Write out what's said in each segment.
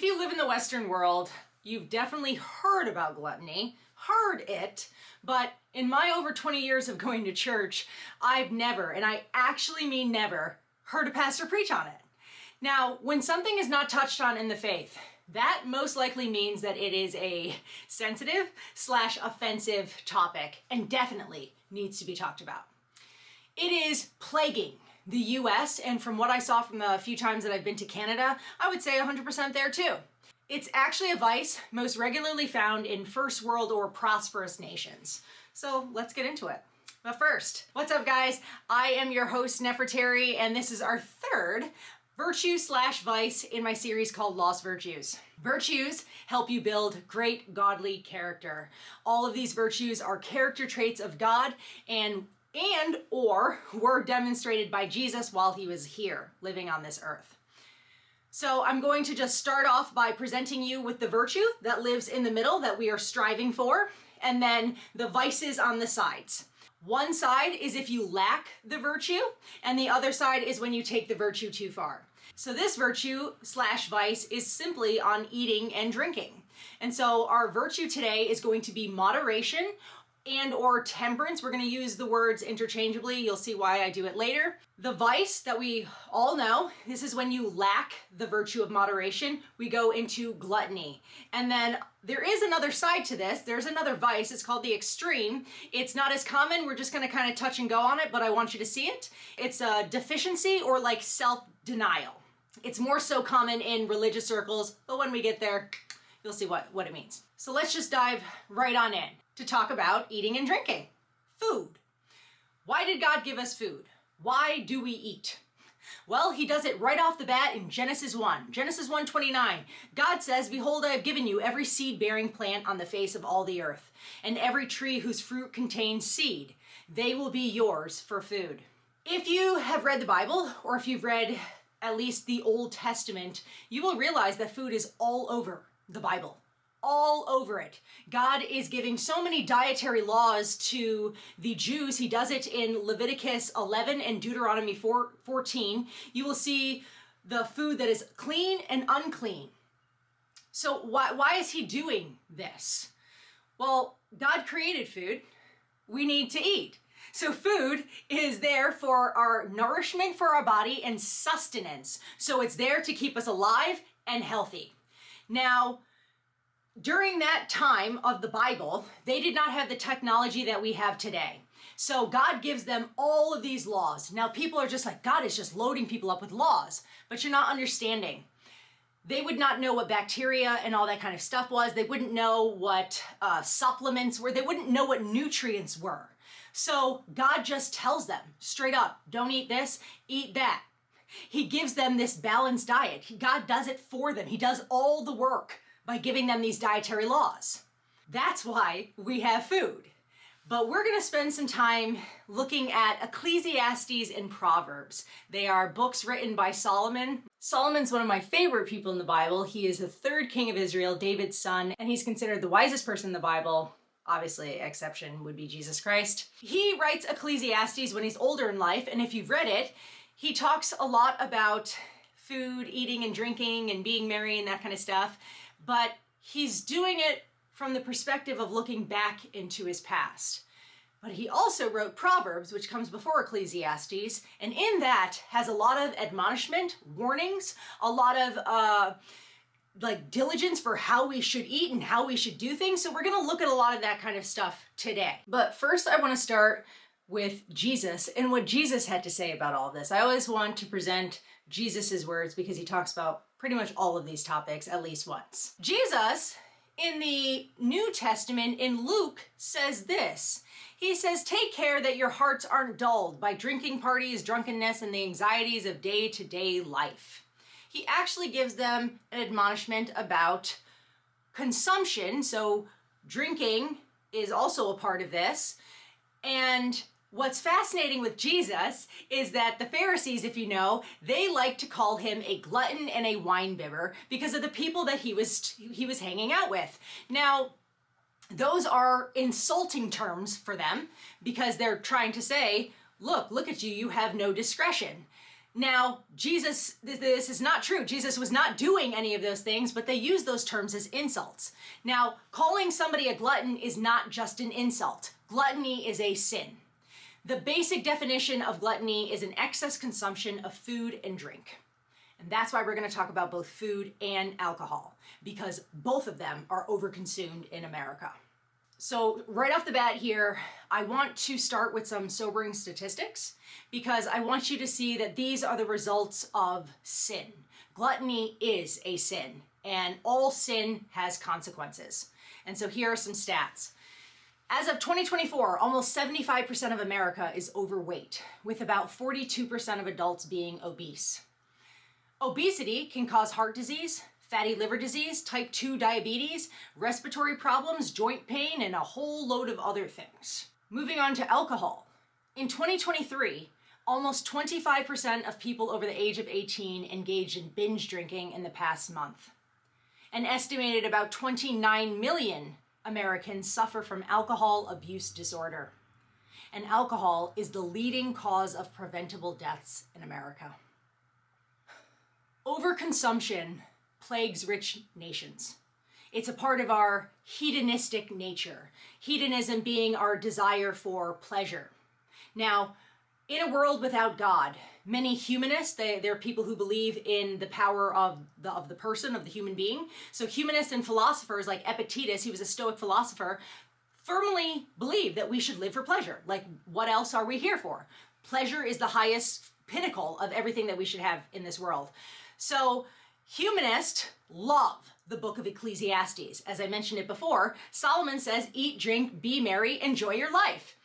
you live in the Western world, you've definitely heard about gluttony, heard it, but in my over 20 years of going to church, I've never, and I actually mean never, heard a pastor preach on it. Now, when something is not touched on in the faith, that most likely means that it is a sensitive / offensive topic and definitely needs to be talked about. It is plaguing the US, and from what I saw from the few times that I've been to Canada, I would say 100% there too. It's actually a vice most regularly found in first world or prosperous nations. So let's get into it. But first, what's up guys? I am your host Nefertari, and this is our third virtue / vice in my series called Lost Virtues. Virtues help you build great godly character. All of these virtues are character traits of God or were demonstrated by Jesus while he was here living on this earth. So I'm going to just start off by presenting you with the virtue that lives in the middle that we are striving for, and then the vices on the sides. One side is if you lack the virtue, and the other side is when you take the virtue too far. So this virtue / vice is simply on eating and drinking. And so our virtue today is going to be moderation and or temperance. We're going to use the words interchangeably. You'll see why I do it later. The vice that we all know, this is when you lack the virtue of moderation. We go into gluttony. And then there is another side to this. There's another vice. It's called the extreme. It's not as common. We're just going to kind of touch and go on it, but I want you to see it. It's a deficiency or like self-denial. It's more so common in religious circles, but when we get there, you'll see what it means. So let's just dive right on in to talk about eating and drinking. Food. Why did God give us food? Why do we eat? Well, he does it right off the bat in Genesis 1. Genesis 1:29. God says, "Behold, I have given you every seed-bearing plant on the face of all the earth, and every tree whose fruit contains seed. They will be yours for food." If you have read the Bible, or if you've read at least the Old Testament, you will realize that food is all over the Bible. All over it. God is giving so many dietary laws to the Jews. He does it in Leviticus 11 and Deuteronomy 14. You will see the food that is clean and unclean. So why is he doing this? Well, God created food. We need to eat. So food is there for our nourishment for our body and sustenance. So it's there to keep us alive and healthy. Now, during that time of the Bible, they did not have the technology that we have today. So God gives them all of these laws. Now people are just like, God is just loading people up with laws, but you're not understanding. They would not know what bacteria and all that kind of stuff was. They wouldn't know what supplements were. They wouldn't know what nutrients were. So God just tells them straight up, don't eat this, eat that. He gives them this balanced diet. God does it for them. He does all the work by giving them these dietary laws. That's why we have food. But we're going to spend some time looking at Ecclesiastes and Proverbs. They are books written by Solomon. Solomon's one of my favorite people in the Bible. He is the third king of Israel, David's son, and he's considered the wisest person in the Bible. Obviously, exception would be Jesus Christ. He writes Ecclesiastes when he's older in life, and if you've read it, he talks a lot about food, eating and drinking and being merry and that kind of stuff. But he's doing it from the perspective of looking back into his past. But he also wrote Proverbs, which comes before Ecclesiastes, and in that has a lot of admonishment, warnings, a lot of diligence for how we should eat and how we should do things. So we're going to look at a lot of that kind of stuff today. But first I want to start with Jesus and what Jesus had to say about all of this. I always want to present Jesus's words because he talks about pretty much all of these topics at least once. Jesus in the New Testament in Luke says this. He says, "Take care that your hearts aren't dulled by drinking parties, drunkenness, and the anxieties of day-to-day life." He actually gives them an admonishment about consumption. So drinking is also a part of this. And what's fascinating with Jesus is that the Pharisees, if you know, they like to call him a glutton and a winebibber because of the people that he was hanging out with. Now, those are insulting terms for them because they're trying to say, look at you, you have no discretion. Now, Jesus, this is not true. Jesus was not doing any of those things, but they use those terms as insults. Now, calling somebody a glutton is not just an insult. Gluttony is a sin. The basic definition of gluttony is an excess consumption of food and drink. And that's why we're going to talk about both food and alcohol, because both of them are overconsumed in America. So right off the bat here, I want to start with some sobering statistics because I want you to see that these are the results of sin. Gluttony is a sin, and all sin has consequences. And so here are some stats. As of 2024, almost 75% of America is overweight, with about 42% of adults being obese. Obesity can cause heart disease, fatty liver disease, type 2 diabetes, respiratory problems, joint pain, and a whole load of other things. Moving on to alcohol. In 2023, almost 25% of people over the age of 18 engaged in binge drinking in the past month. An estimated about 29 million Americans suffer from alcohol abuse disorder. And alcohol is the leading cause of preventable deaths in America. Overconsumption plagues rich nations. It's a part of our hedonistic nature. Hedonism being our desire for pleasure. Now, in a world without God, many humanists, they're people who believe in the power of the person, of the human being. So humanists and philosophers like Epictetus, he was a Stoic philosopher, firmly believe that we should live for pleasure. Like, what else are we here for? Pleasure is the highest pinnacle of everything that we should have in this world. So humanists love the book of Ecclesiastes. As I mentioned it before, Solomon says, eat, drink, be merry, enjoy your life.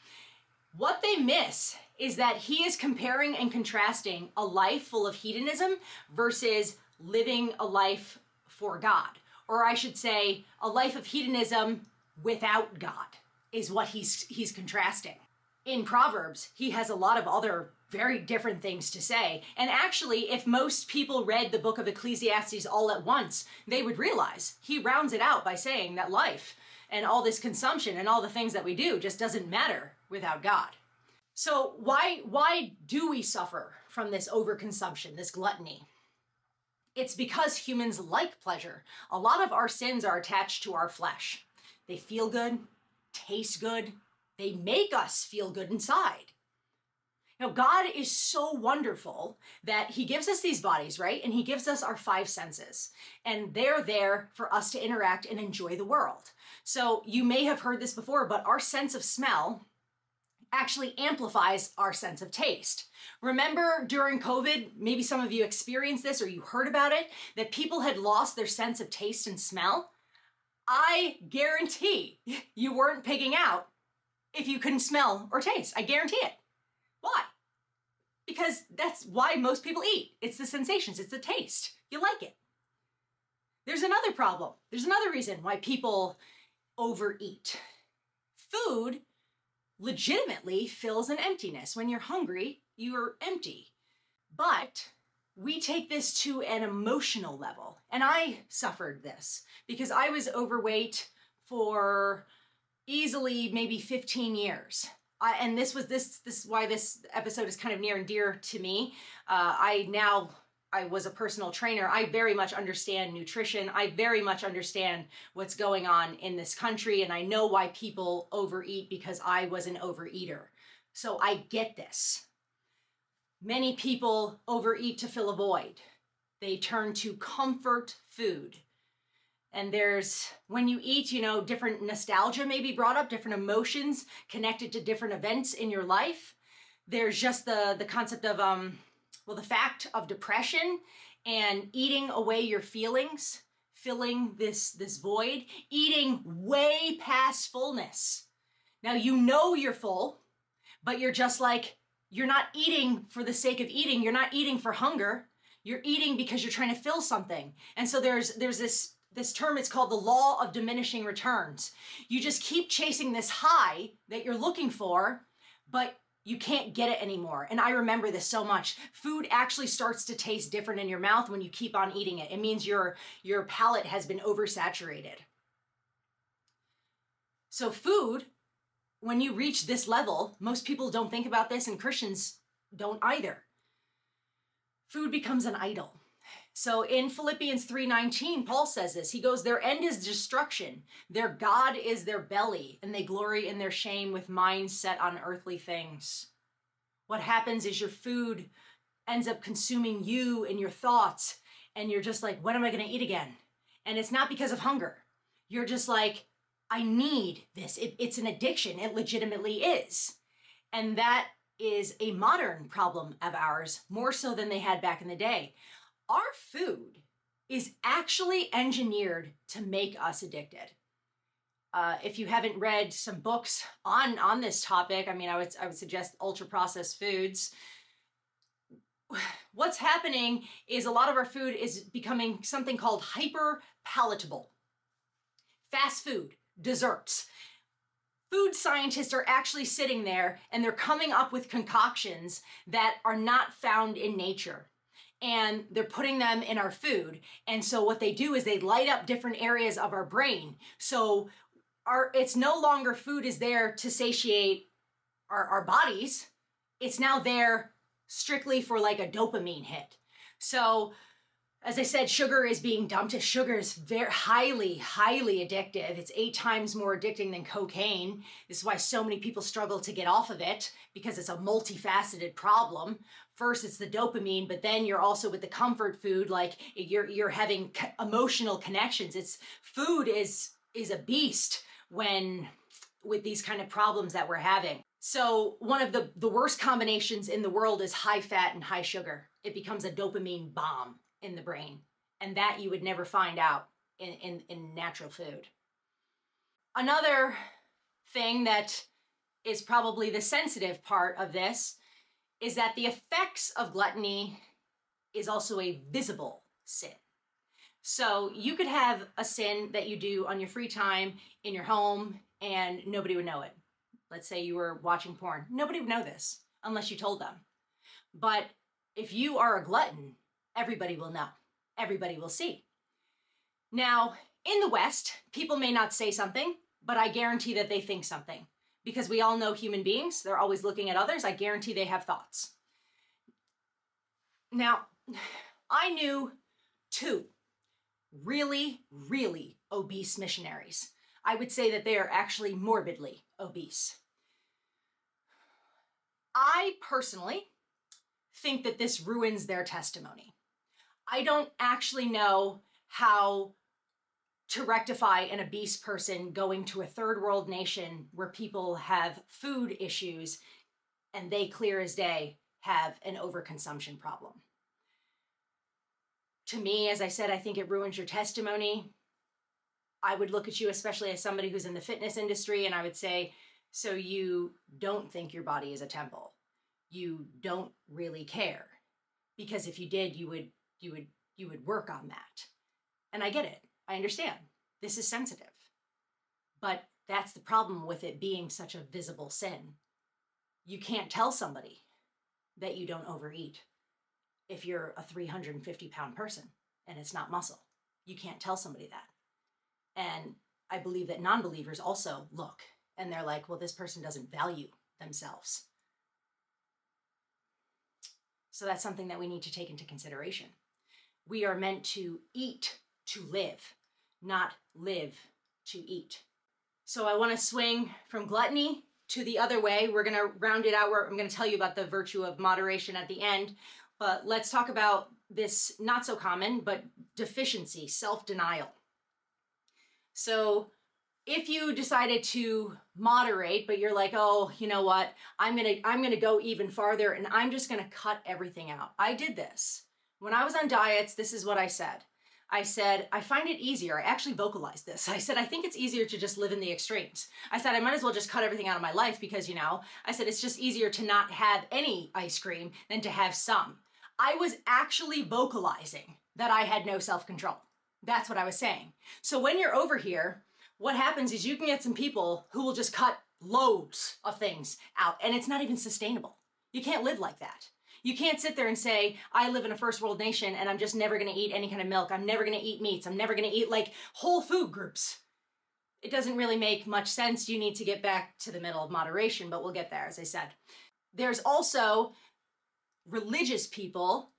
What they miss is that he is comparing and contrasting a life full of hedonism versus living a life for God. Or I should say, a life of hedonism without God is what he's contrasting. In Proverbs, he has a lot of other very different things to say. And actually, if most people read the book of Ecclesiastes all at once, they would realize he rounds it out by saying that life and all this consumption and all the things that we do just doesn't matter without God. So why do we suffer from this overconsumption, this gluttony? It's because humans like pleasure. A lot of our sins are attached to our flesh. They feel good, taste good, they make us feel good inside. Now, God is so wonderful that he gives us these bodies, right? And he gives us our five senses. And they're there for us to interact and enjoy the world. So you may have heard this before, but our sense of smell actually amplifies our sense of taste. Remember during COVID, maybe some of you experienced this or you heard about it, that people had lost their sense of taste and smell. I guarantee you weren't pigging out if you couldn't smell or taste. I guarantee it. Why? Because that's why most people eat. It's the sensations, it's the taste. You like it. There's another problem. There's another reason why people overeat. Food legitimately fills an emptiness. When you're hungry, you're empty. But we take this to an emotional level. And I suffered this because I was overweight for easily maybe 15 years. And this is why this episode is kind of near and dear to me. I was a personal trainer. I very much understand nutrition. I very much understand what's going on in this country. And I know why people overeat because I was an overeater. So I get this. Many people overeat to fill a void. They turn to comfort food. And when you eat, different nostalgia may be brought up, different emotions connected to different events in your life. There's just the concept of, the fact of depression and eating away your feelings, filling this void, eating way past fullness. Now, you're full, but you're just like, you're not eating for the sake of eating. You're not eating for hunger. You're eating because you're trying to fill something. And so there's this term, it's called the law of diminishing returns. You just keep chasing this high that you're looking for, but you can't get it anymore. And I remember this so much. Food actually starts to taste different in your mouth when you keep on eating it. It means your palate has been oversaturated. So food, when you reach this level, most people don't think about this and Christians don't either. food becomes an idol. So in Philippians 3:19, Paul says this. He goes, their end is destruction. Their God is their belly, and they glory in their shame with minds set on earthly things. What happens is your food ends up consuming you and your thoughts, and you're just like, when am I going to eat again? And it's not because of hunger. You're just like, I need this. It's an addiction. It legitimately is. And that is a modern problem of ours, more so than they had back in the day. Our food is actually engineered to make us addicted. If you haven't read some books on this topic, I mean, I would suggest ultra processed foods. What's happening is a lot of our food is becoming something called hyper palatable. Fast food, desserts. Food scientists are actually sitting there and they're coming up with concoctions that are not found in nature. And they're putting them in our food. And so what they do is they light up different areas of our brain. So it's no longer food is there to satiate our bodies. It's now there strictly for like a dopamine hit. So as I said, sugar is being dumped. Sugar is very highly, highly addictive. It's 8 times more addicting than cocaine. This is why so many people struggle to get off of it, because it's a multifaceted problem. First, it's the dopamine, but then you're also with the comfort food, like you're having emotional connections. Food is a beast with these kind of problems that we're having. So one of the worst combinations in the world is high fat and high sugar. It becomes a dopamine bomb in the brain, and that you would never find out in natural food. Another thing that is probably the sensitive part of this is that the effects of gluttony is also a visible sin. So you could have a sin that you do on your free time in your home and nobody would know it. Let's say you were watching porn. Nobody would know this unless you told them. But if you are a glutton, everybody will know. Everybody will see. Now, in the West, people may not say something, but I guarantee that they think something. Because we all know human beings, they're always looking at others. I guarantee they have thoughts. Now, I knew 2 really, really obese missionaries. I would say that they are actually morbidly obese. I personally think that this ruins their testimony. I don't actually know how to rectify an obese person going to a third world nation where people have food issues and they clear as day have an overconsumption problem. To me, as I said, I think it ruins your testimony. I would look at you, especially as somebody who's in the fitness industry, and I would say, so you don't think your body is a temple. You don't really care. Because if you did, you would work on that. And I get it. I understand. This is sensitive. But that's the problem with it being such a visible sin. You can't tell somebody that you don't overeat if you're a 350-pound person and it's not muscle. You can't tell somebody that. And I believe that non-believers also look and they're like, well, this person doesn't value themselves. So that's something that we need to take into consideration. We are meant to eat to live, not live to eat. So I want to swing from gluttony to the other way. We're going to round it out. I'm going to tell you about the virtue of moderation at the end. But let's talk about this not so common, but deficiency, self-denial. So if you decided to moderate, but you're like, oh, you know what? I'm gonna go even farther and I'm just gonna cut everything out. I did this. When I was on diets, this is what I said. I said, I find it easier. I actually vocalized this. I said, I think it's easier to just live in the extremes. I said, I might as well just cut everything out of my life because, I said, it's just easier to not have any ice cream than to have some. I was actually vocalizing that I had no self-control. That's what I was saying. So when you're over here, what happens is you can get some people who will just cut loads of things out and it's not even sustainable. You can't live like that. You can't sit there and say, I live in a first world nation and I'm just never going to eat any kind of milk. I'm never going to eat meats. I'm never going to eat like whole food groups. It doesn't really make much sense. You need to get back to the middle of moderation, but we'll get there, as I said. There's also religious people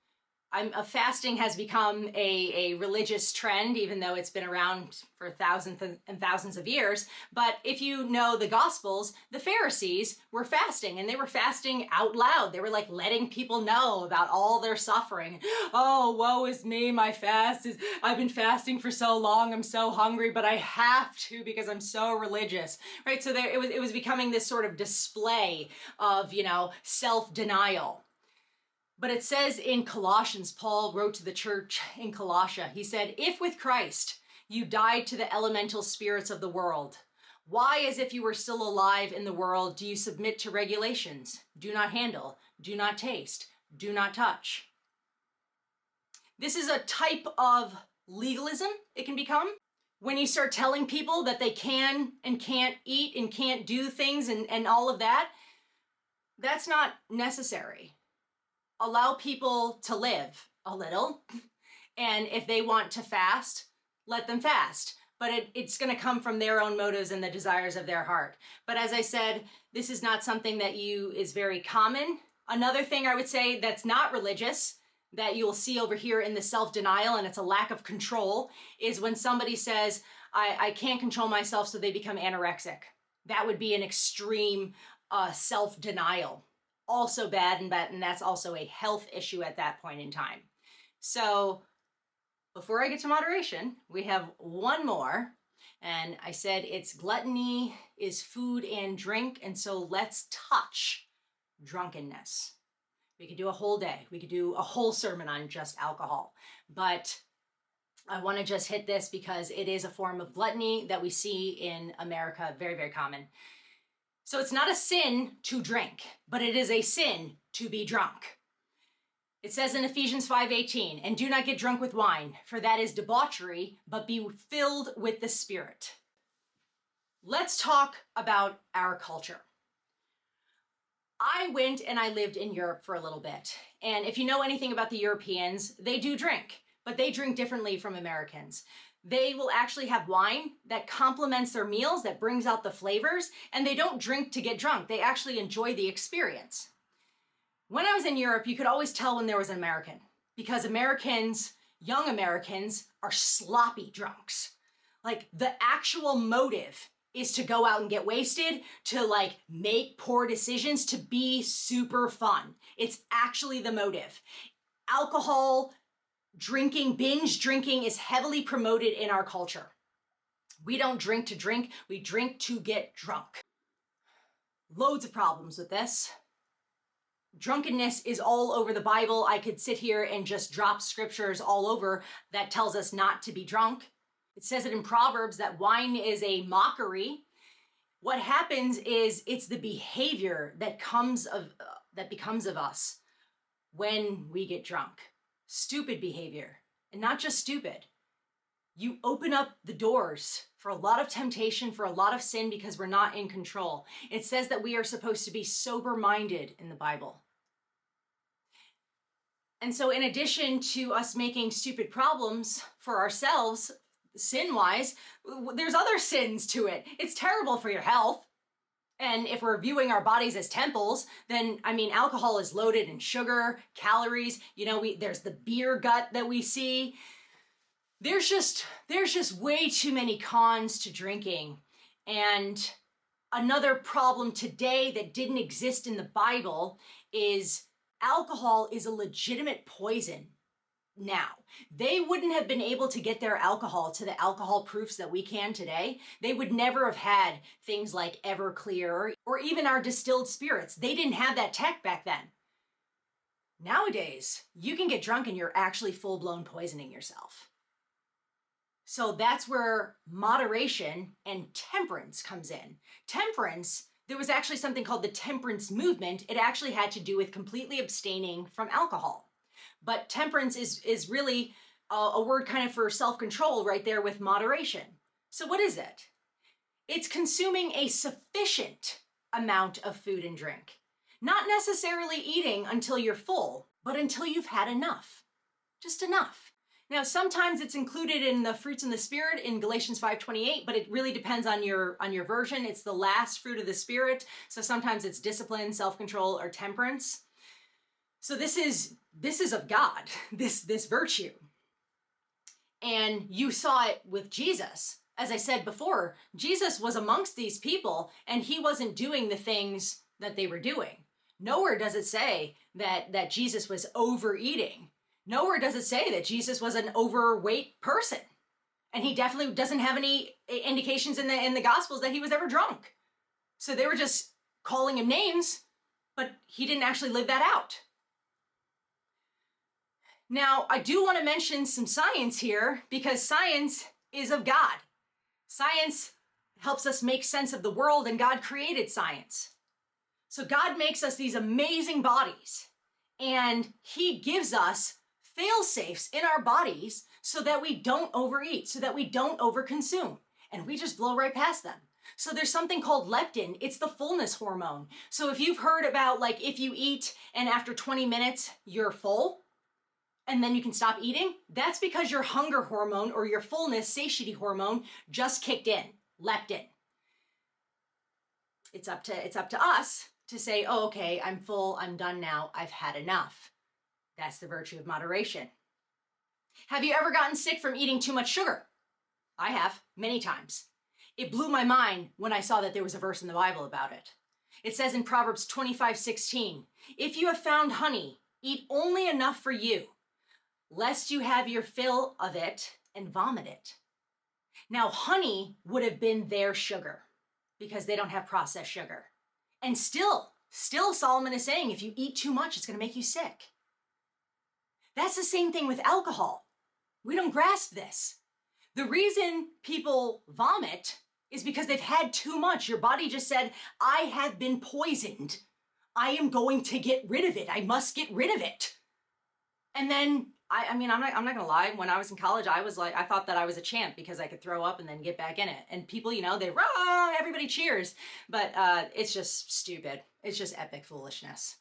Fasting has become a religious trend, even though it's been around for thousands and thousands of years. But if you know the Gospels, the Pharisees were fasting, and they were fasting out loud. They were like letting people know about all their suffering. Oh, woe is me, I've been fasting for so long, I'm so hungry, but I have to because I'm so religious, right? So it was becoming this sort of display of, self-denial. But it says in Colossians, Paul wrote to the church in Colossia, he said, if with Christ you died to the elemental spirits of the world, why, as if you were still alive in the world, do you submit to regulations? Do not handle, do not taste, do not touch. This is a type of legalism it can become. When you start telling people that they can and can't eat and can't do things and all of that, that's not necessary. Allow people to live a little, and if they want to fast, let them fast. But it's going to come from their own motives and the desires of their heart. But as I said, this is not something that is very common. Another thing I would say that's not religious, that you'll see over here in the self-denial, and it's a lack of control, is when somebody says, I can't control myself, so they become anorexic. That would be an extreme self-denial. Also bad, and that's also a health issue at that point in time. So before I get to moderation, we have one more, and I said it's gluttony is food and drink, and so let's touch drunkenness. We could do a whole day. We could do a whole sermon on just alcohol, but I want to just hit this because it is a form of gluttony that we see in America, very, very common. So it's not a sin to drink, but it is a sin to be drunk. It says in Ephesians 5:18, and do not get drunk with wine, for that is debauchery, but be filled with the Spirit. Let's talk about our culture. I went and I lived in Europe for a little bit. And if you know anything about the Europeans, they do drink, but they drink differently from Americans. They will actually have wine that complements their meals, that brings out the flavors, and they don't drink to get drunk. They actually enjoy the experience. When I was in Europe, you could always tell when there was an American, because Americans, young Americans, are sloppy drunks. Like, the actual motive is to go out and get wasted, to make poor decisions, to be super fun. It's actually the motive. Alcohol drinking, binge drinking is heavily promoted in our culture. We don't drink to drink, we drink to get drunk. Loads of problems with this. Drunkenness is all over the Bible. I could sit here and just drop scriptures all over that tells us not to be drunk. It says it in Proverbs that wine is a mockery. What happens is it's the behavior that becomes of us when we get drunk. Stupid behavior, and not just stupid. You open up the doors for a lot of temptation, for a lot of sin, because we're not in control. It says that we are supposed to be sober-minded in the Bible. And so in addition to us making stupid problems for ourselves, sin-wise, there's other sins to it. It's terrible for your health. And if we're viewing our bodies as temples, then, alcohol is loaded in sugar, calories. There's the beer gut that we see. There's just way too many cons to drinking. And another problem today that didn't exist in the Bible is alcohol is a legitimate poison now. They wouldn't have been able to get their alcohol to the alcohol proofs that we can today. They would never have had things like Everclear or even our distilled spirits. They didn't have that tech back then. Nowadays, you can get drunk and you're actually full-blown poisoning yourself. So that's where moderation and temperance comes in. Temperance, there was actually something called the temperance movement. It actually had to do with completely abstaining from alcohol. But temperance is really a word kind of for self-control right there with moderation. So what is it? It's consuming a sufficient amount of food and drink. Not necessarily eating until you're full, but until you've had enough. Just enough. Now, sometimes it's included in the fruits of the Spirit in Galatians 5:28, but it really depends on your version. It's the last fruit of the Spirit. So sometimes it's discipline, self-control, or temperance. So this is of God, this virtue. And you saw it with Jesus. As I said before, Jesus was amongst these people and he wasn't doing the things that they were doing. Nowhere does it say that Jesus was overeating. Nowhere does it say that Jesus was an overweight person. And he definitely doesn't have any indications in the Gospels that he was ever drunk. So they were just calling him names, but he didn't actually live that out. Now, I do want to mention some science here because science is of God. Science helps us make sense of the world, and God created science. So God makes us these amazing bodies, and he gives us fail-safes in our bodies so that we don't overeat, so that we don't overconsume, and we just blow right past them. So there's something called leptin. It's the fullness hormone. So if you've heard about, like, if you eat and after 20 minutes you're full, and then you can stop eating, that's because your hunger hormone or your fullness satiety hormone just kicked in, leptin. It's up to us to say, oh, okay, I'm full, I'm done now, I've had enough. That's the virtue of moderation. Have you ever gotten sick from eating too much sugar? I have, many times. It blew my mind when I saw that there was a verse in the Bible about it. It says in Proverbs 25:16, if you have found honey, eat only enough for you, lest you have your fill of it and vomit it. Now, honey would have been their sugar because they don't have processed sugar. And still Solomon is saying, if you eat too much, it's going to make you sick. That's the same thing with alcohol. We don't grasp this. The reason people vomit is because they've had too much. Your body just said, I have been poisoned. I am going to get rid of it. I must get rid of it. And then I'm not gonna lie. When I was in college, I thought that I was a champ because I could throw up and then get back in it. And people, they rah, everybody cheers. But it's just stupid. It's just epic foolishness.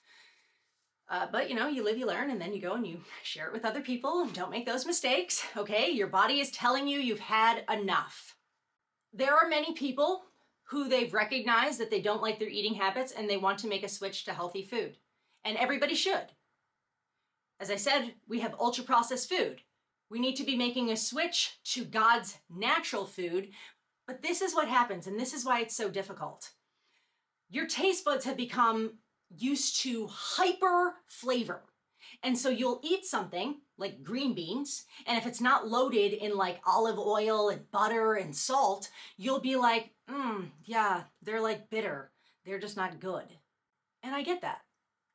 But you live, you learn, and then you go and you share it with other people. Don't make those mistakes, okay? Your body is telling you you've had enough. There are many people who they've recognized that they don't like their eating habits and they want to make a switch to healthy food. And everybody should. As I said, we have ultra-processed food. We need to be making a switch to God's natural food, but this is what happens, and this is why it's so difficult. Your taste buds have become used to hyper flavor. And so you'll eat something like green beans, and if it's not loaded in like olive oil and butter and salt, you'll be like, yeah, they're like bitter. They're just not good. And I get that.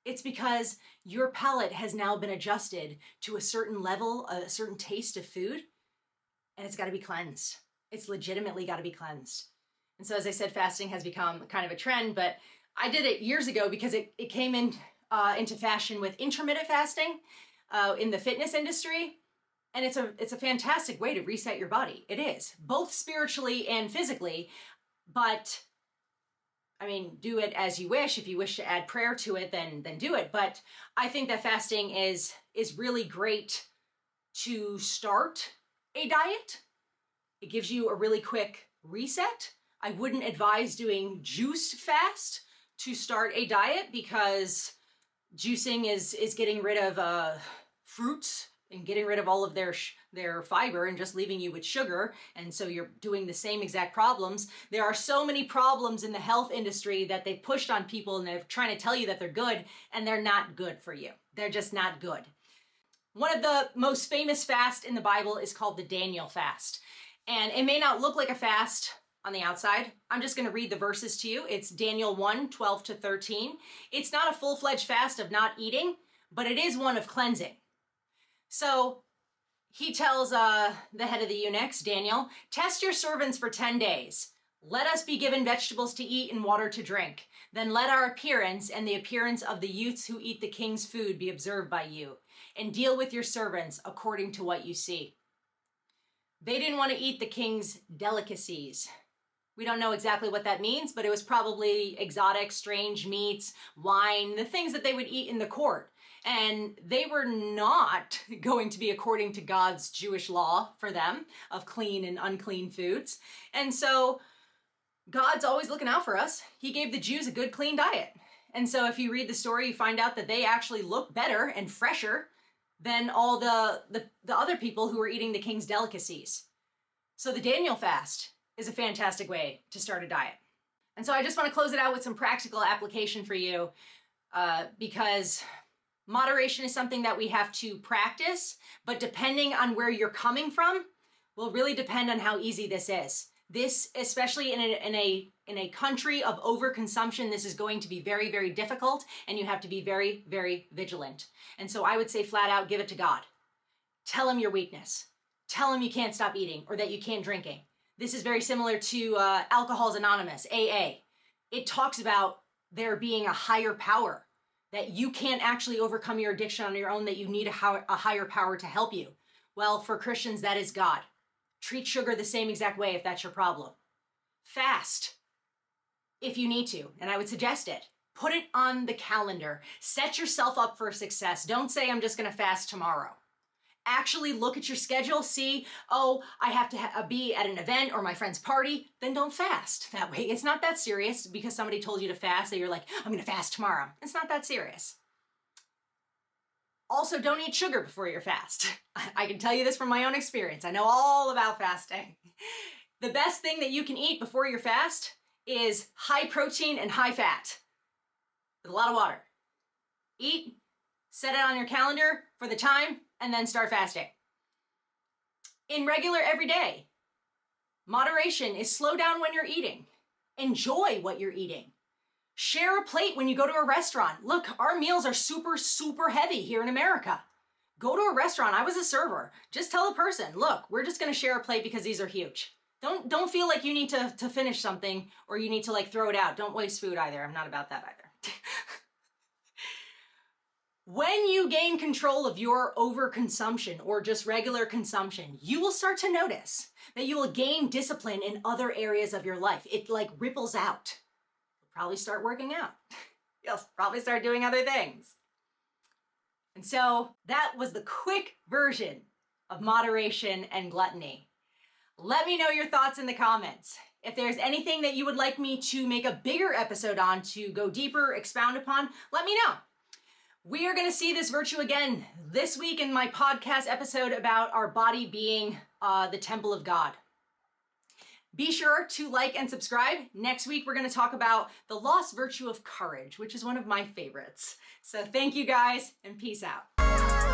It's because your palate has now been adjusted to a certain level, a certain taste of food, and it's got to be cleansed. It's legitimately got to be cleansed. And so, as I said, fasting has become kind of a trend, but I did it years ago because it came into fashion with intermittent fasting in the fitness industry. And it's a fantastic way to reset your body. It is, both spiritually and physically, but do it as you wish. If you wish to add prayer to it, then do it. But I think that fasting is really great to start a diet. It gives you a really quick reset. I wouldn't advise doing juice fast to start a diet because juicing is getting rid of fruits and getting rid of all of their fiber and just leaving you with sugar. And so you're doing the same exact problems. There are so many problems in the health industry that they've pushed on people and they're trying to tell you that they're good, and they're not good for you. They're just not good. One of the most famous fasts in the Bible is called the Daniel fast. And it may not look like a fast on the outside. I'm just going to read the verses to you. It's Daniel 1:12-13. It's not a full-fledged fast of not eating, but it is one of cleansing. So he tells the head of the eunuchs, Daniel, test your servants for 10 days. Let us be given vegetables to eat and water to drink. Then let our appearance and the appearance of the youths who eat the king's food be observed by you, and deal with your servants according to what you see. They didn't want to eat the king's delicacies. We don't know exactly what that means, but it was probably exotic, strange meats, wine, the things that they would eat in the court. And they were not going to be according to God's Jewish law for them of clean and unclean foods. And so God's always looking out for us. He gave the Jews a good, clean diet. And so if you read the story, you find out that they actually look better and fresher than all the other people who were eating the king's delicacies. So the Daniel fast is a fantastic way to start a diet. And so I just want to close it out with some practical application for you, because moderation is something that we have to practice, but depending on where you're coming from will really depend on how easy this is. This, especially in a country of overconsumption, this is going to be very, very difficult, and you have to be very, very vigilant. And so I would say flat out, give it to God. Tell him your weakness. Tell him you can't stop eating or that you can't drinking. This is very similar to Alcoholics Anonymous, AA. It talks about there being a higher power, that you can't actually overcome your addiction on your own, that you need a higher power to help you. Well, for Christians, that is God. Treat sugar the same exact way if that's your problem. Fast if you need to, and I would suggest it. Put it on the calendar. Set yourself up for success. Don't say, I'm just going to fast tomorrow. Actually look at your schedule, see, oh, I have to be at an event or my friend's party, then don't fast that way. It's not that serious because somebody told you to fast that you're like, I'm going to fast tomorrow. It's not that serious. Also, don't eat sugar before your fast. I can tell you this from my own experience. I know all about fasting. The best thing that you can eat before your fast is high protein and high fat with a lot of water. Eat, set it on your calendar for the time, and then start fasting. In regular everyday, moderation is slow down when you're eating. Enjoy what you're eating. Share a plate when you go to a restaurant. Look, our meals are super, super heavy here in America. Go to a restaurant. I was a server. Just tell the person, look, we're just going to share a plate because these are huge. Don't feel like you need to finish something or you need to like throw it out. Don't waste food either. I'm not about that either. When you gain control of your overconsumption or just regular consumption, you will start to notice that you will gain discipline in other areas of your life. It like ripples out. You'll probably start working out. You'll probably start doing other things. And so that was the quick version of moderation and gluttony. Let me know your thoughts in the comments. If there's anything that you would like me to make a bigger episode on to go deeper, expound upon, let me know. We are going to see this virtue again this week in my podcast episode about our body being the temple of God. Be sure to like and subscribe. Next week, we're going to talk about the lost virtue of courage, which is one of my favorites. So thank you guys and peace out.